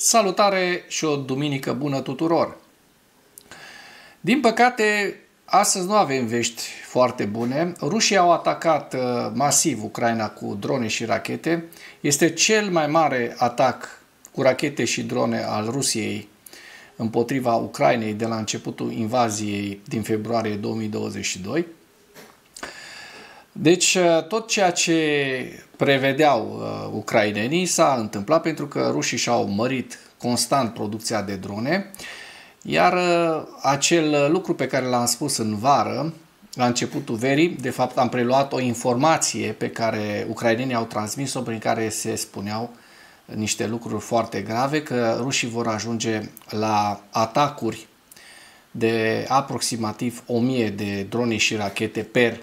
Salutare și o duminică bună tuturor! Din păcate, astăzi nu avem vești foarte bune. Rușii au atacat masiv Ucraina cu drone și rachete. Este cel mai mare atac cu rachete și drone al Rusiei împotriva Ucrainei de la începutul invaziei din februarie 2022. Deci tot ceea ce prevedeau ucrainenii s-a întâmplat, pentru că rușii și-au mărit constant producția de drone, iar acel lucru pe care l-am spus în vară, la începutul verii, de fapt am preluat o informație pe care ucrainenii au transmis-o, prin care se spuneau niște lucruri foarte grave, că rușii vor ajunge la atacuri de aproximativ 1000 de drone și rachete per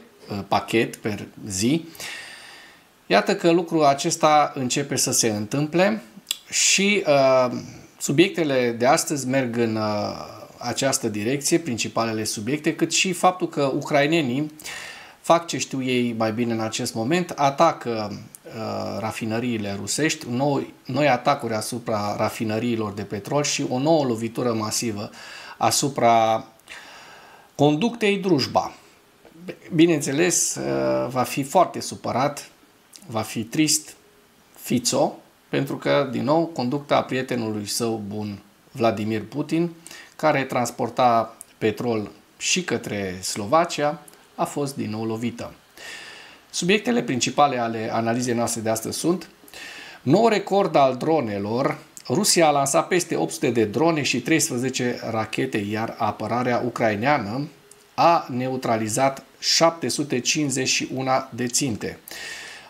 pachet, per zi. Iată că lucrul acesta începe să se întâmple și subiectele de astăzi merg în această direcție, principalele subiecte, cât și faptul că ucrainenii fac ce știu ei mai bine în acest moment, atacă rafinăriile rusești, noi atacuri asupra rafinăriilor de petrol și o nouă lovitură masivă asupra conductei Drujba. Bineînțeles, va fi foarte supărat, va fi trist Fico, pentru că, din nou, conducta prietenului său bun, Vladimir Putin, care transporta petrol și către Slovacia, a fost din nou lovită. Subiectele principale ale analizei noastre de astăzi sunt: nou record al dronelor. Rusia a lansat peste 800 de drone și 13 rachete, iar apărarea ucraineană a neutralizat 751 de ținte.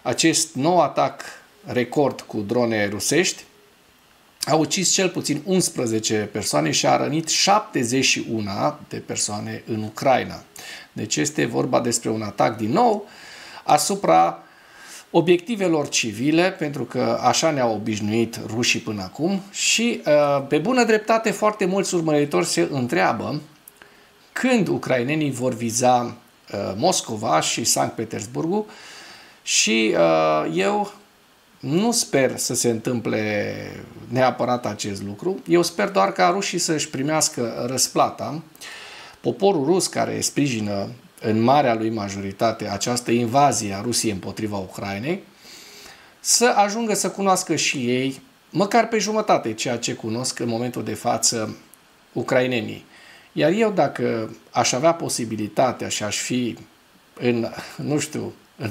Acest nou atac record cu drone rusești a ucis cel puțin 11 persoane și a rănit 71 de persoane în Ucraina. Deci este vorba despre un atac din nou asupra obiectivelor civile, pentru că așa ne-au obișnuit rușii până acum și pe bună dreptate foarte mulți urmăritori se întreabă când ucrainenii vor viza Moscova și Sankt Petersburgul și eu nu sper să se întâmple neapărat acest lucru. Eu sper doar ca rușii să-și primească răsplata. Poporul rus, care sprijină în marea lui majoritate această invazie a Rusiei împotriva Ucrainei, să ajungă să cunoască și ei, măcar pe jumătate, ceea ce cunosc în momentul de față ucrainenii. Iar eu, dacă aș avea posibilitatea și aș fi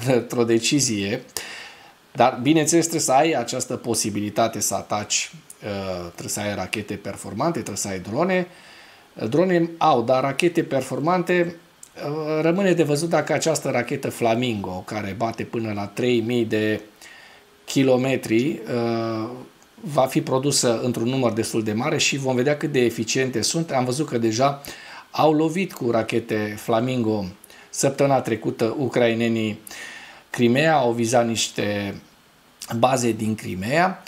într-o decizie, dar bineînțeles trebuie să ai această posibilitate să ataci, trebuie să ai rachete performante, trebuie să ai drone. Drone au, dar rachete performante, rămâne de văzut dacă această rachetă Flamingo, care bate până la 3000 de kilometri, va fi produsă într-un număr destul de mare și vom vedea cât de eficiente sunt. Am văzut că deja au lovit cu rachete Flamingo săptămâna trecută ucrainenii Crimea, au vizat niște baze din Crimea.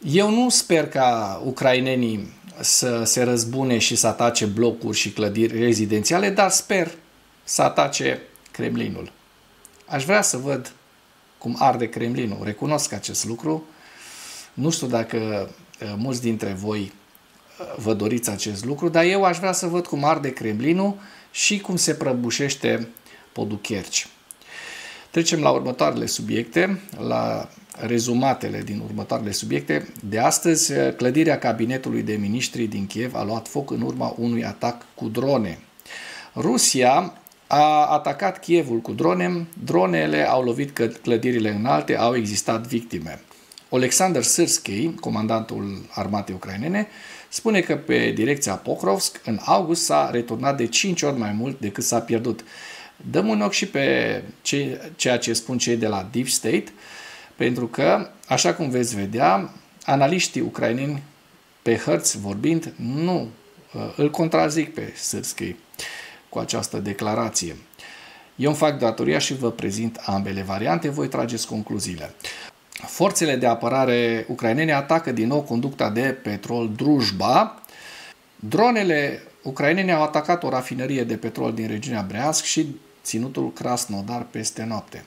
Eu nu sper ca ucrainenii să se răzbune și să atace blocuri și clădiri rezidențiale, dar sper să atace Kremlinul. Aș vrea să văd cum arde Kremlinul. Recunosc acest lucru. Nu știu dacă mulți dintre voi vă doriți acest lucru, dar eu aș vrea să văd cum arde Kremlinul și cum se prăbușește podul Kerch. Trecem la următoarele subiecte, la rezumatele din următoarele subiecte. De astăzi, clădirea cabinetului de miniștri din Kiev a luat foc în urma unui atac cu drone. Rusia a atacat Kievul cu drone, dronele au lovit clădirile înalte, au existat victime. Oleksandr Syrskyi, comandantul armatei ucrainene, spune că pe direcția Pokrovsk în august s-a returnat de 5 ori mai mult decât s-a pierdut. Dăm un ochi și pe ceea ce spun cei de la Deep State, pentru că, așa cum veți vedea, analiștii ucraineni, pe hărți vorbind, nu îl contrazic pe Syrskyi cu această declarație. Eu îmi fac datoria și vă prezint ambele variante, voi trageți concluziile. Forțele de apărare ucrainene atacă din nou conducta de petrol Drujba. Dronele ucrainene au atacat o rafinărie de petrol din regiunea Breansk și ținutul Krasnodar peste noapte.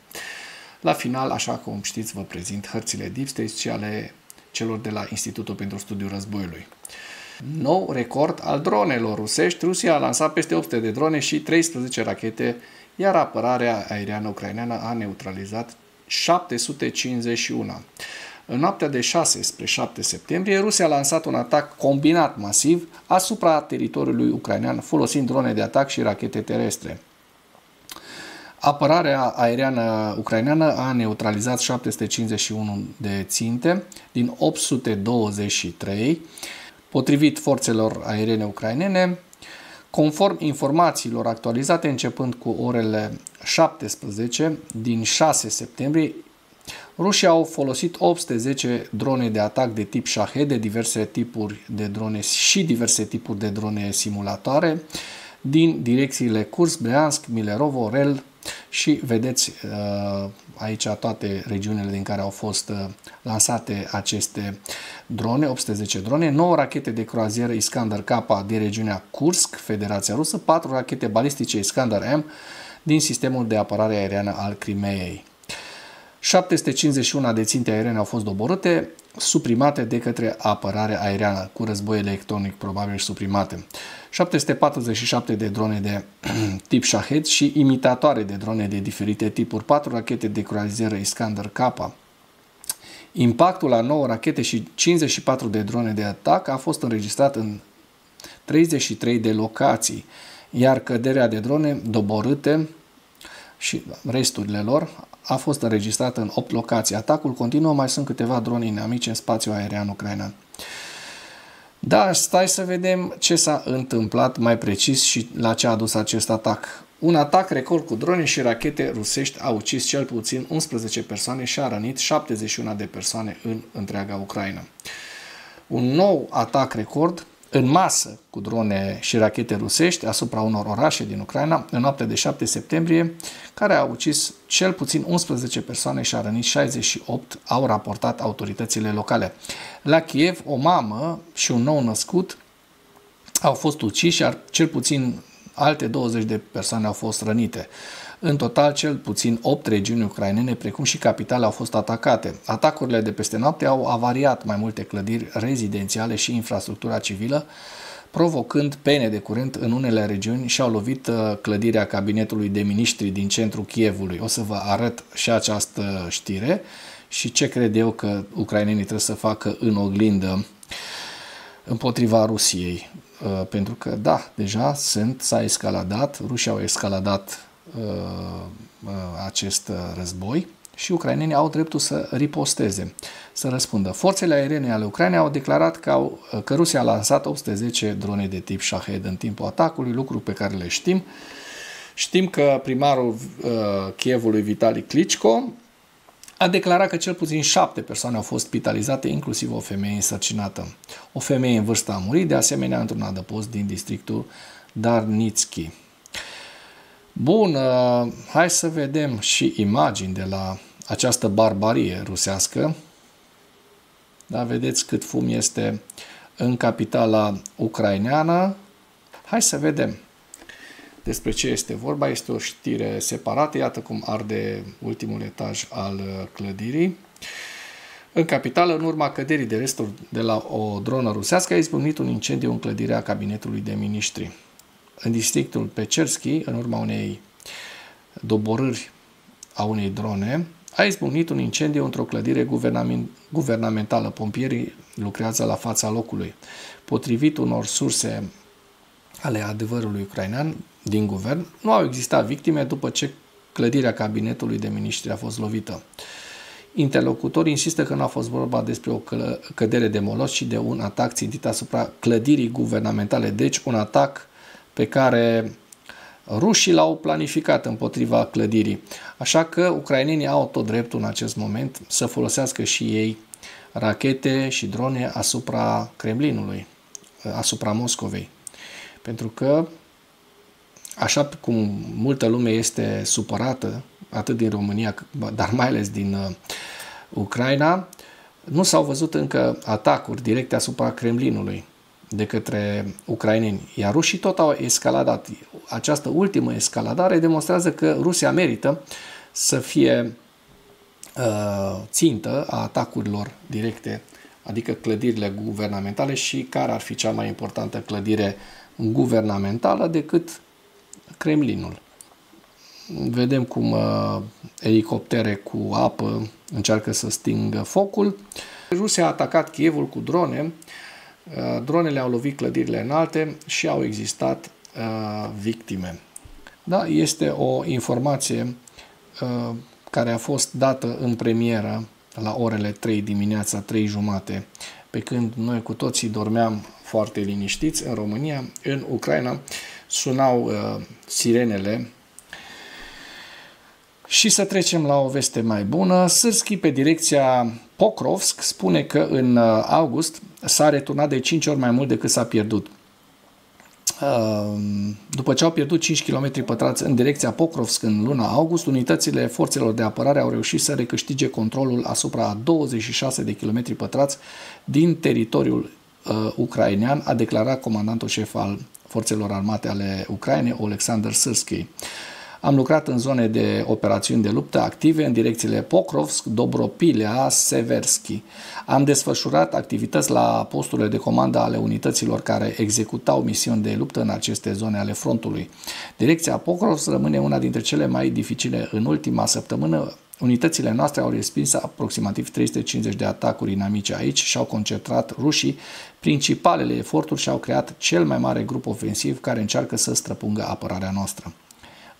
La final, așa cum știți, vă prezint hărțile Deep State și ale celor de la Institutul pentru Studiul Războiului. Nou record al dronelor rusești. Rusia a lansat peste 800 de drone și 13 rachete, iar apărarea aeriană ucraineană a neutralizat 751. În noaptea de 6 spre 7 septembrie, Rusia a lansat un atac combinat masiv asupra teritoriului ucrainean, folosind drone de atac și rachete terestre. Apărarea aeriană ucraineană a neutralizat 751 de ținte din 823, potrivit forțelor aeriene ucrainene, conform informațiilor actualizate începând cu orele 17 din 6 septembrie. Rușii au folosit 810 drone de atac de tip Shahed, de diverse tipuri de drone și diverse tipuri de drone simulatoare din direcțiile Kursk, Bryansk, Milerov, Orel și vedeți aici toate regiunile din care au fost lansate aceste drone, 810 drone, 9 rachete de croazieră Iskander-K din regiunea Kursk, Federația Rusă, 4 rachete balistice Iskander-M din sistemul de apărare aeriană al Crimeei. 751 de ținte aeriene au fost doborâte, suprimate de către apărarea aeriană, cu război electronic probabil suprimate. 747 de drone de tip Shahed și imitatoare de drone de diferite tipuri, 4 rachete de croazieră Iskander-K. Impactul la 9 rachete și 54 de drone de atac a fost înregistrat în 33 de locații, iar căderea de drone doborâte și resturile lor a fost înregistrată în 8 locații. Atacul continuă, mai sunt câteva drone inamice în spațiul aerian ucrainean. Dar stai să vedem ce s-a întâmplat mai precis și la ce a dus acest atac. Un atac record cu drone și rachete rusești a ucis cel puțin 11 persoane și a rănit 71 de persoane în întreaga Ucraina. Un nou atac record în masă cu drone și rachete rusești asupra unor orașe din Ucraina în noaptea de 7 septembrie, care a ucis cel puțin 11 persoane și a rănit 68, au raportat autoritățile locale. La Kiev, o mamă și un nou născut au fost uciși, iar cel puțin alte 20 de persoane au fost rănite. În total, cel puțin 8 regiuni ucrainene, precum și capitale, au fost atacate. Atacurile de peste noapte au avariat mai multe clădiri rezidențiale și infrastructura civilă, provocând pene de curent în unele regiuni și au lovit clădirea cabinetului de miniștri din centrul Kievului. O să vă arăt și această știre și ce cred eu că ucrainenii trebuie să facă în oglindă împotriva Rusiei. Pentru că, da, deja s-a escaladat, rușii au escaladat acest război și ucrainenii au dreptul să riposteze, să răspundă. Forțele aeriene ale Ucrainei au declarat că Rusia a lansat 810 drone de tip Shahed în timpul atacului, lucru pe care le știm. Știm că primarul Kievului, Vitali Klitschko, a declarat că cel puțin 7 persoane au fost spitalizate, inclusiv o femeie însărcinată. O femeie în vârstă a murit, de asemenea, într-un adăpost din districtul Darnitski. Bun, hai să vedem și imagini de la această barbarie rusească. Da, vedeți cât fum este în capitala ucraineană. Hai să vedem despre ce este vorba. Este o știre separată. Iată cum arde ultimul etaj al clădirii. În capitală, în urma căderii de resturi de la o dronă rusească, a izbucnit un incendiu în clădirea cabinetului de miniștri. În districtul Pecherski, în urma unei doborâri a unei drone, a izbucnit un incendiu într-o clădire guvernamentală. Pompierii lucrează la fața locului. Potrivit unor surse ale adevărului ucrainean din guvern, nu au existat victime după ce clădirea cabinetului de miniștri a fost lovită. Interlocutorii insistă că nu a fost vorba despre o cădere de molos, ci de un atac țintit asupra clădirii guvernamentale, deci un atac pe care rușii l-au planificat împotriva clădirii. Așa că ucrainenii au tot dreptul în acest moment să folosească și ei rachete și drone asupra Kremlinului, asupra Moscovei. Pentru că, așa cum multă lume este supărată, atât din România, dar mai ales din Ucraina, nu s-au văzut încă atacuri directe asupra Kremlinului de către ucraineni, iar rușii tot au escaladat. Această ultimă escaladare demonstrează că Rusia merită să fie țintă a atacurilor directe adică clădirile guvernamentale, și care ar fi cea mai importantă clădire guvernamentală decât Kremlinul. Vedem cum elicoptere cu apă încearcă să stingă focul. Rusia a atacat Kievul cu drone. Dronele au lovit clădirile înalte și au existat victime. Da, este o informație care a fost dată în premieră la orele 3 dimineața, 3 jumate, pe când noi cu toții dormeam foarte liniștiți în România. În Ucraina sunau sirenele. Și să trecem la o veste mai bună. Sârski, pe direcția Pokrovsk, spune că în august s-a returnat de 5 ori mai mult decât s-a pierdut. După ce au pierdut 5 km pătrați în direcția Pokrovsk în luna august, unitățile forțelor de apărare au reușit să recâștige controlul asupra 26 de km pătrați din teritoriul ucrainean, a declarat comandantul șef al forțelor armate ale Ucrainei, Oleksandr Sârski. Am lucrat în zone de operațiuni de luptă active în direcțiile Pokrovsk, Dobropilea, Severski. Am desfășurat activități la posturile de comandă ale unităților care executau misiuni de luptă în aceste zone ale frontului. Direcția Pokrovsk rămâne una dintre cele mai dificile. În ultima săptămână, unitățile noastre au respins aproximativ 350 de atacuri inamice aici și au concentrat rușii principalele eforturi și au creat cel mai mare grup ofensiv care încearcă să străpungă apărarea noastră.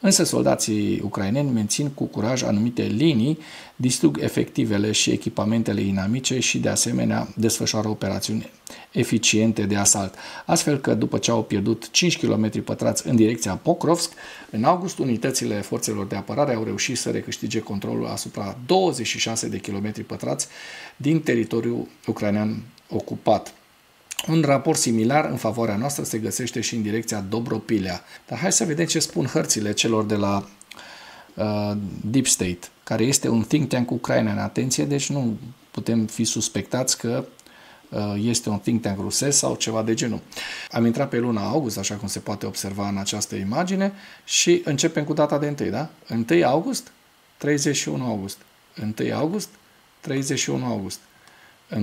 Însă soldații ucraineni mențin cu curaj anumite linii, distrug efectivele și echipamentele inamice și de asemenea desfășoară operațiuni eficiente de asalt. Astfel că după ce au pierdut 5 km pătrați în direcția Pokrovsk, în august unitățile forțelor de apărare au reușit să recâștige controlul asupra 26 de km pătrați din teritoriul ucrainean ocupat. Un raport similar în favoarea noastră se găsește și în direcția Dobropilea. Dar hai să vedem ce spun hărțile celor de la Deep State, care este un think tank ucrainean. Atenție, deci nu putem fi suspectați că este un think tank rusesc sau ceva de genul. Am intrat pe luna august, așa cum se poate observa în această imagine, și începem cu data de 1, da? 1 august, 31 august. 1 august, 31 august.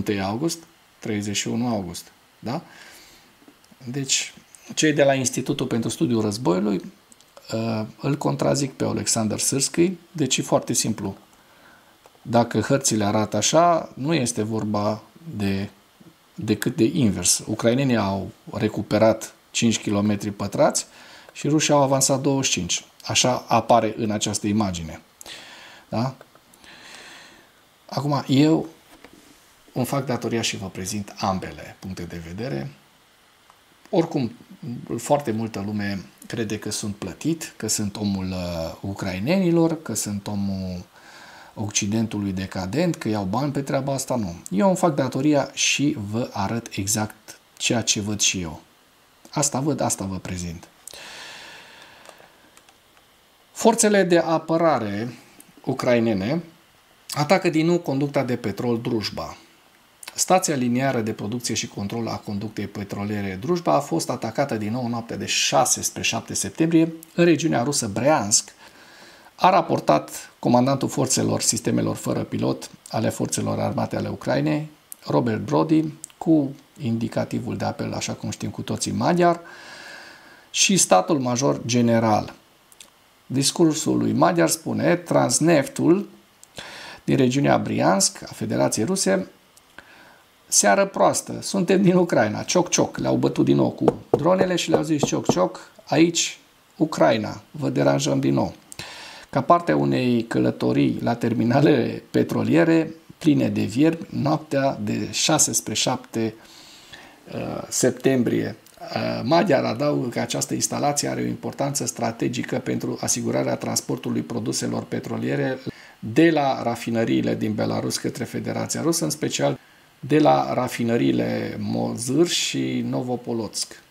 1 august, 31 august. Da? Deci, cei de la Institutul pentru Studiul Războiului îl contrazic pe Oleksandr Sârski, deci e foarte simplu. Dacă hărțile arată așa, nu este vorba decât de invers. Ucrainenii au recuperat 5 km pătrați și rușii au avansat 25. Așa apare în această imagine. Da? Acum, eu îmi fac datoria și vă prezint ambele puncte de vedere. Oricum, foarte multă lume crede că sunt plătit, că sunt omul ucrainenilor, că sunt omul Occidentului decadent, că iau bani pe treaba asta. Nu. Eu îmi fac datoria și vă arăt exact ceea ce văd și eu. Asta văd, asta vă prezint. Forțele de apărare ucrainene atacă din nou conducta de petrol Drujba. Stația liniară de producție și control a conductei petroliere Drujba a fost atacată din nou în noaptea de 6 spre 7 septembrie în regiunea rusă Breansk, a raportat comandantul forțelor sistemelor fără pilot ale forțelor armate ale Ucrainei, Robert Brody, cu indicativul de apel, așa cum știm cu toții, maghiar, și statul major general. Discursul lui maghiar spune: Transneftul din regiunea Briansk a Federației Ruse, seară proastă, suntem din Ucraina, cioc-cioc, le-au bătut din nou cu dronele și le-au zis cioc-cioc, aici Ucraina, vă deranjăm din nou. Ca parte a unei călătorii la terminale petroliere pline de viermi, noaptea de 6 spre 7 septembrie, maghiar adaugă că această instalație are o importanță strategică pentru asigurarea transportului produselor petroliere de la rafinăriile din Belarus către Federația Rusă, în special de la rafinăriile Mozâr și Novopolotsk.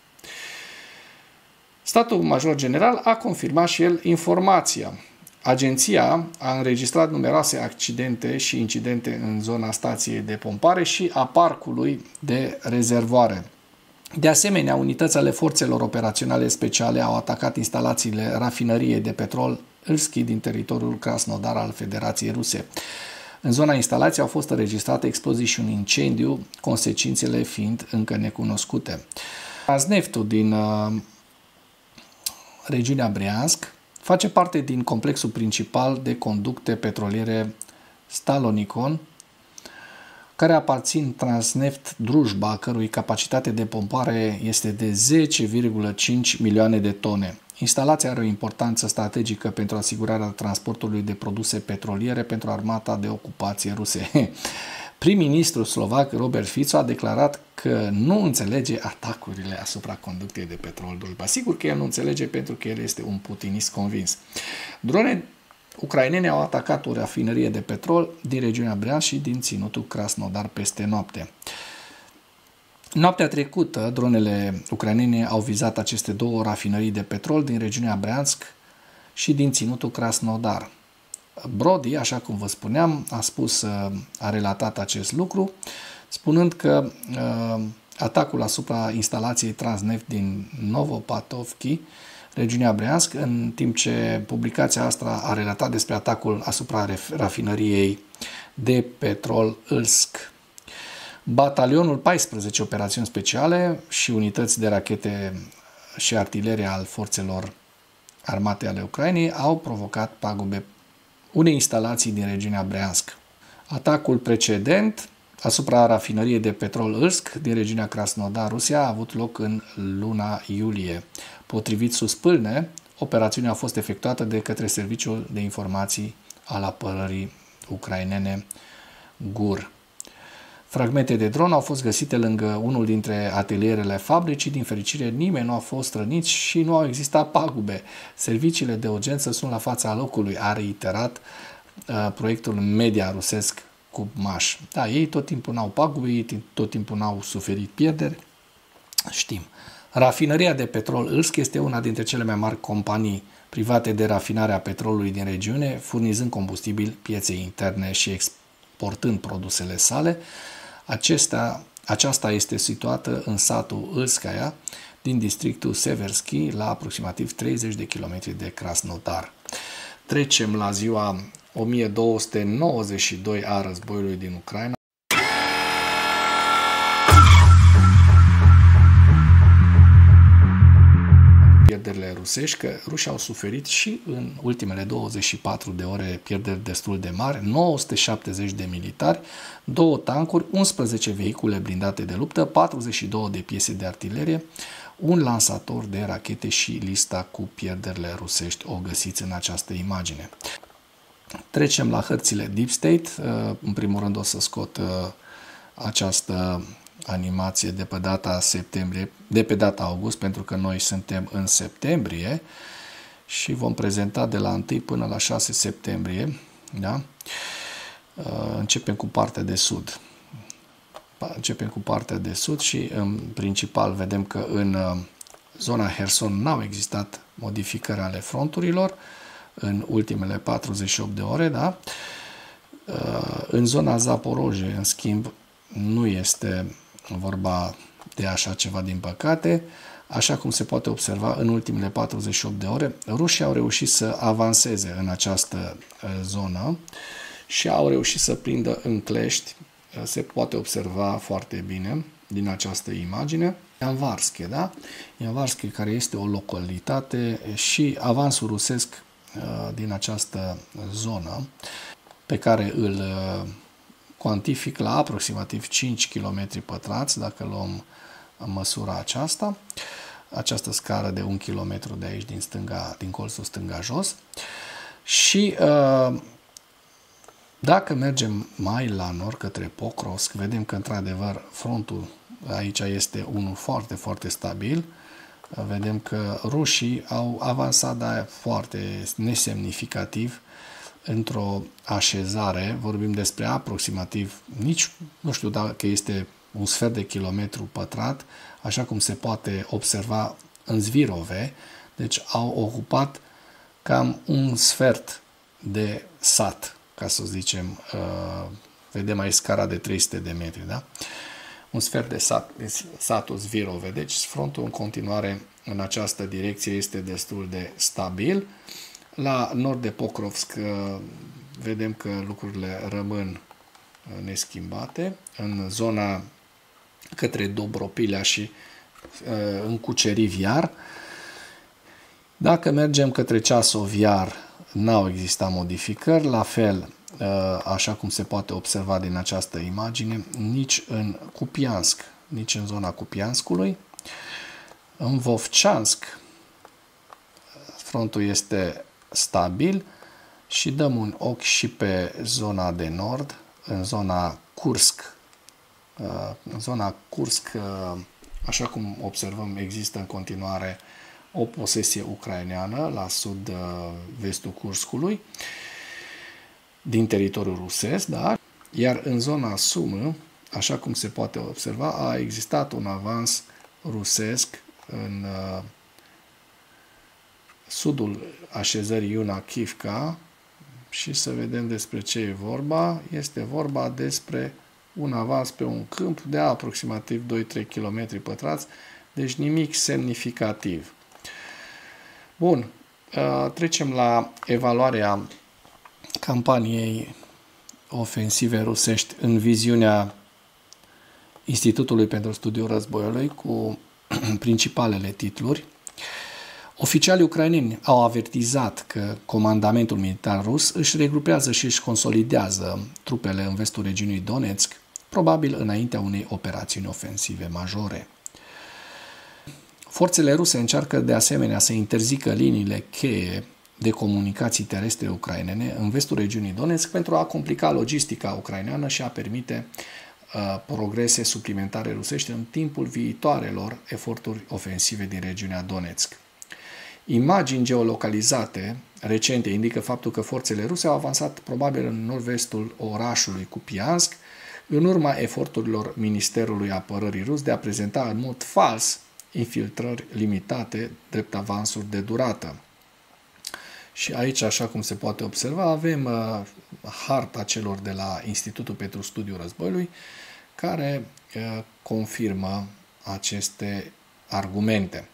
Statul major general a confirmat și el informația. Agenția a înregistrat numeroase accidente și incidente în zona stației de pompare și a parcului de rezervoare. De asemenea, unități ale forțelor operaționale speciale au atacat instalațiile rafinăriei de petrol Îlschi din teritoriul Krasnodar al Federației Ruse. În zona instalației au fost înregistrate explozii și un incendiu, consecințele fiind încă necunoscute. Transneftul din regiunea Briansk face parte din complexul principal de conducte petroliere Stalonicon, care aparțin Transneft Drujba, cărui capacitate de pompare este de 10,5 milioane de tone. Instalația are o importanță strategică pentru asigurarea transportului de produse petroliere pentru armata de ocupație ruse. Prim-ministrul slovac Robert Fico a declarat că nu înțelege atacurile asupra conductei de petrol Drujba. Sigur că el nu înțelege pentru că el este un putinist convins. Drone ucrainene au atacat o rafinărie de petrol din regiunea Briansk și din ținutul Krasnodar peste noapte. Noaptea trecută, dronele ucrainene au vizat aceste două rafinării de petrol din regiunea Briansk și din ținutul Krasnodar. Brody, așa cum vă spuneam, a relatat acest lucru, spunând că atacul asupra instalației Transneft din Novopatovki, regiunea Briansk, în timp ce publicația asta a relatat despre atacul asupra rafinăriei de petrol Ilsk. Batalionul 14 operațiuni speciale și unități de rachete și artilerie al forțelor armate ale Ucrainei au provocat pagube unei instalații din regiunea Briansk. Atacul precedent asupra rafinăriei de petrol Ilsk din regiunea Krasnodar, Rusia, a avut loc în luna iulie. Potrivit Suspâlne, operațiunea a fost efectuată de către Serviciul de Informații al Apărării Ucrainene GUR. Fragmente de dron au fost găsite lângă unul dintre atelierele fabricii. Din fericire, nimeni nu a fost rănit și nu au existat pagube. Serviciile de urgență sunt la fața locului, a reiterat proiectul media rusesc Kubmash. Da, ei tot timpul n-au pagube, ei tot timpul n-au suferit pierderi, știm. Rafinăria de petrol Ilsk este una dintre cele mai mari companii private de rafinare a petrolului din regiune, furnizând combustibil pieței interne și exportând produsele sale. Aceasta este situată în satul Ilskaya, din districtul Seversky, la aproximativ 30 de kilometri de Krasnodar. Trecem la ziua 1292 a războiului din Ucraina. Pierderile rusești, că rușii au suferit și în ultimele 24 de ore pierderi destul de mari, 970 de militari, 2 tancuri, 11 vehicule blindate de luptă, 42 de piese de artilerie, un lansator de rachete și lista cu pierderile rusești o găsiți în această imagine. Trecem la hărțile Deep State. În primul rând o să scot această animație de pe data septembrie, de pe data august, pentru că noi suntem în septembrie și vom prezenta de la 1 până la 6 septembrie. Da? Începem cu partea de sud. Începem cu partea de sud și în principal vedem că în zona Herson n-au existat modificări ale fronturilor în ultimele 48 de ore. Da? În zona Zaporozhye, în schimb, nu este vorba de așa ceva, din păcate. Așa cum se poate observa, în ultimele 48 de ore, rușii au reușit să avanseze în această zonă și au reușit să prindă în clești. Se poate observa foarte bine din această imagine. Ianvarske, da? Ianvarske, care este o localitate, și avansul rusesc din această zonă, pe care îl cuantific la aproximativ 5 km pătrați, dacă luăm măsura aceasta, această scară de 1 km de aici din stânga, din colțul stânga jos. Și dacă mergem mai la nord către Pokrovsk, vedem că într-adevăr frontul aici este unul foarte, foarte stabil. Vedem că rușii au avansat, dar foarte nesemnificativ, într-o așezare. Vorbim despre aproximativ, nici nu știu dacă este un sfert de kilometru pătrat, așa cum se poate observa în Zvirove. Deci au ocupat cam un sfert de sat, ca să zicem. Vedem aici scara de 300 de metri, da? Un sfert de sat, satul Zvirove. Deci frontul în continuare în această direcție este destul de stabil. La nord de Pokrovsk vedem că lucrurile rămân neschimbate. În zona către Dobropilea și în Cuceriv Iar. Dacă mergem către Ceasov Iar, n-au existat modificări, la fel, așa cum se poate observa din această imagine, nici în Cupiansk, nici în zona Cupianskului. În Vovceansk, frontul este stabil și dăm un ochi și pe zona de nord, în zona Kursk. În zona Kursk, așa cum observăm, există în continuare o posesie ucraineană la sud-vestul Kurskului, din teritoriul rusesc, da? Iar în zona Sumă, așa cum se poate observa, a existat un avans rusesc în sudul așezării Iuna-Kivka și să vedem despre ce e vorba. Este vorba despre un avans pe un câmp de aproximativ 2-3 km pătrați, deci nimic semnificativ. Bun, trecem la evaluarea campaniei ofensive rusești în viziunea Institutului pentru Studiul Războiului cu principalele titluri. Oficialii ucraineni au avertizat că comandamentul militar rus își regrupează și își consolidează trupele în vestul regiunii Donetsk, probabil înaintea unei operațiuni ofensive majore. Forțele ruse încearcă de asemenea să interzică liniile cheie de comunicații terestre ucrainene în vestul regiunii Donetsk pentru a complica logistica ucraineană și a permite progrese suplimentare rusești în timpul viitoarelor eforturi ofensive din regiunea Donetsk. Imagini geolocalizate recente indică faptul că forțele ruse au avansat probabil în nord-vestul orașului Kupiansk, în urma eforturilor Ministerului Apărării rus de a prezenta în mod fals infiltrări limitate drept avansuri de durată. Și aici, așa cum se poate observa, avem harta celor de la Institutul pentru Studiul Războiului, care confirmă aceste argumente.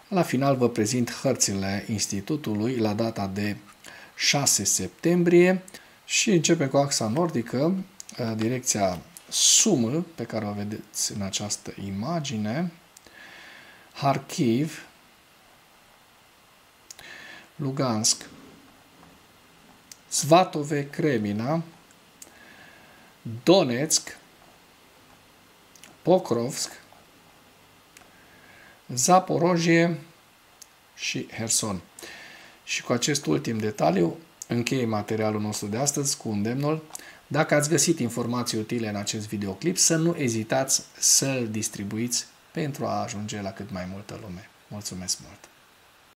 La final vă prezint hărțile Institutului la data de 6 septembrie și începem cu axa nordică, direcția Sumă, pe care o vedeți în această imagine, Kharkiv, Lugansk, Svatove Kremina, Donetsk, Pokrovsk, Zaporojie și Herson. Și cu acest ultim detaliu închei materialul nostru de astăzi cu îndemnul: dacă ați găsit informații utile în acest videoclip, să nu ezitați să-l distribuiți pentru a ajunge la cât mai multă lume. Mulțumesc mult!